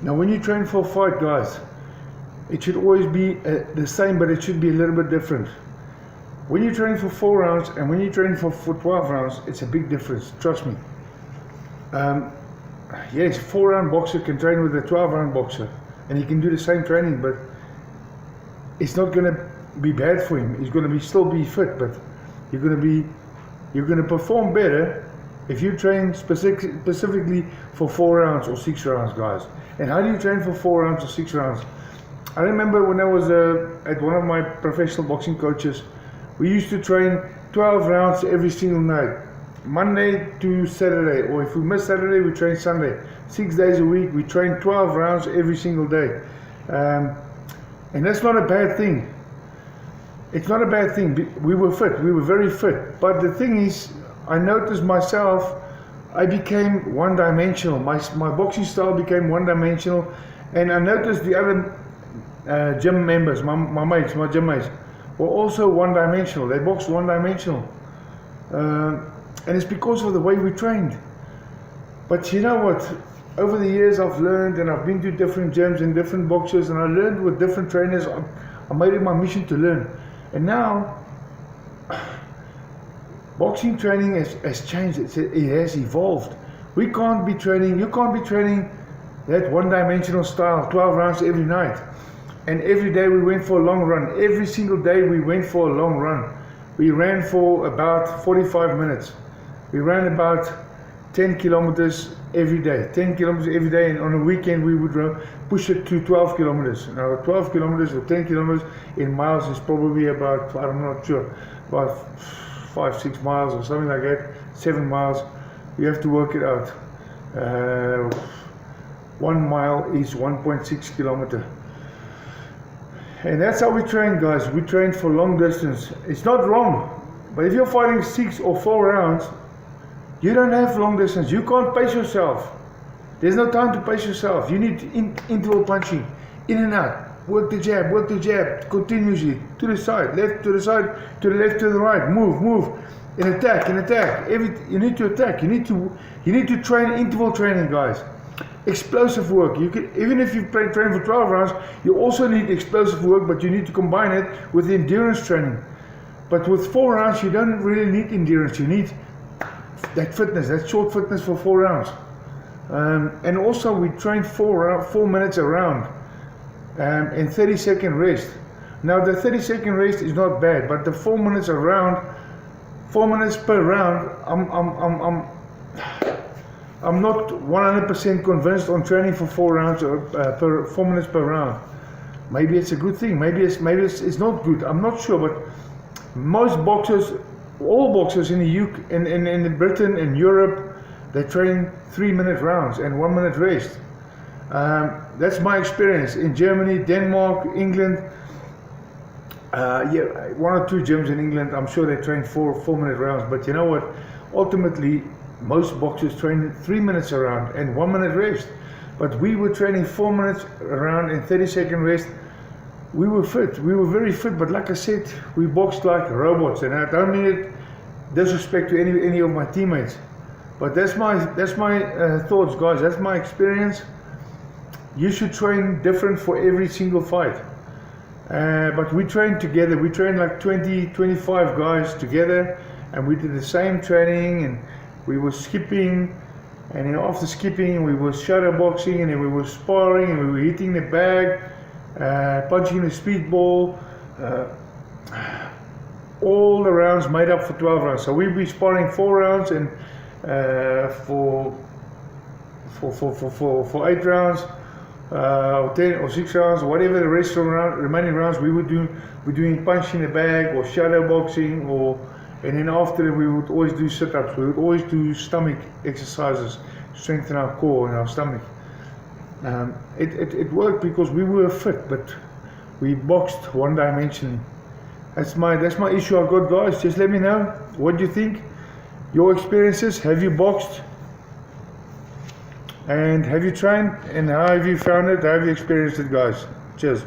Now when you train for a fight, guys, it should always be the same, but it should be a little bit different. When you train for 4 rounds and when you train for 12 rounds, it's a big difference, trust me. Yes, 4-round boxer can train with a 12-round boxer and he can do the same training, but it's not going to be bad for him. He's going to still be fit, but you're going to perform better if you train specifically for 4 rounds or 6 rounds, guys. And how do you train for 4 rounds or 6 rounds? I remember when I was at one of my professional boxing coaches, we used to train 12 rounds every single night, Monday to Saturday, or if we miss Saturday, we train Sunday. 6 days a week, we train 12 rounds every single day. And that's not a bad thing. It's not a bad thing. We were fit, we were very fit. But the thing is, I noticed myself, I became one-dimensional. My boxing style became one-dimensional, and I noticed the other gym members, my mates, my gym mates, were also one-dimensional. They boxed one-dimensional. And it's because of the way we trained. But you know what? Over the years I've learned, and I've been to different gyms and different boxers, and I learned with different trainers. I made it my mission to learn. And now, boxing training has changed. It has evolved. You can't be training that one-dimensional style, 12 rounds every night. And every day we went for a long run. Every single day we went for a long run. We ran for about 45 minutes. We ran about 10 kilometers every day. 10 kilometers every day, and on a weekend we would push it to 12 kilometers. Now 12 kilometers or 10 kilometers in miles is probably about, I'm not sure, about 5-6 miles or something like that. 7 miles. You have to work it out. 1 mile is 1.6 kilometers. And that's how we train, guys. We train for long distance. It's not wrong, but if you're fighting 6 or 4 rounds, you don't have long distance. You can't pace yourself. There's no time to pace yourself. You need interval punching, in and out. Work the jab, continuously, to the side, left to the side, to the left, to the right. Move, and attack. You need to attack. You need to train interval training, guys. Explosive work. You can, even if you train for 12 rounds, you also need explosive work, but you need to combine it with endurance training. But with 4 rounds, you don't really need endurance. You need that fitness, that short fitness for 4 rounds. And also we train 4 minutes a round, and 30-second rest. Now the 30-second rest is not bad, but the 4 minutes a round, 4 minutes per round, I'm not 100% convinced on training for 4 rounds per 4 minutes per round. Maybe it's a good thing. Maybe it's not good. I'm not sure. But most boxers, all boxers in the UK, in Britain and Europe, they train 3-minute rounds and 1 minute rest. That's my experience in Germany, Denmark, England. Yeah, 1 or 2 gyms in England. I'm sure they train 4-minute rounds. But you know what? Ultimately, most boxers train 3 minutes a round and 1 minute rest. But we were training 4 minutes a round and 30-second rest. We were fit. We were very fit. But like I said, we boxed like robots. And I don't mean it disrespect to any of my teammates. But that's my thoughts, guys. That's my experience. You should train different for every single fight. But we trained together. We trained like 20-25 guys together, and we did the same training, and we were skipping, and then after skipping we were shadow boxing, and then we were sparring, and we were hitting the bag, punching the speedball. All the rounds made up for 12 rounds. So we'd be sparring 4 rounds, and for 8 rounds, or 10 or 6 rounds, whatever the rest of the remaining rounds, we would do. We're doing punching the bag or shadow boxing, and then after we would always do sit-ups. We would always do stomach exercises, strengthen our core and our stomach. It worked because we were fit, but we boxed one-dimensionally. That's my issue I got, guys. Just let me know what you think, your experiences. Have you boxed? And have you trained? And how have you found it? How have you experienced it, guys? Cheers.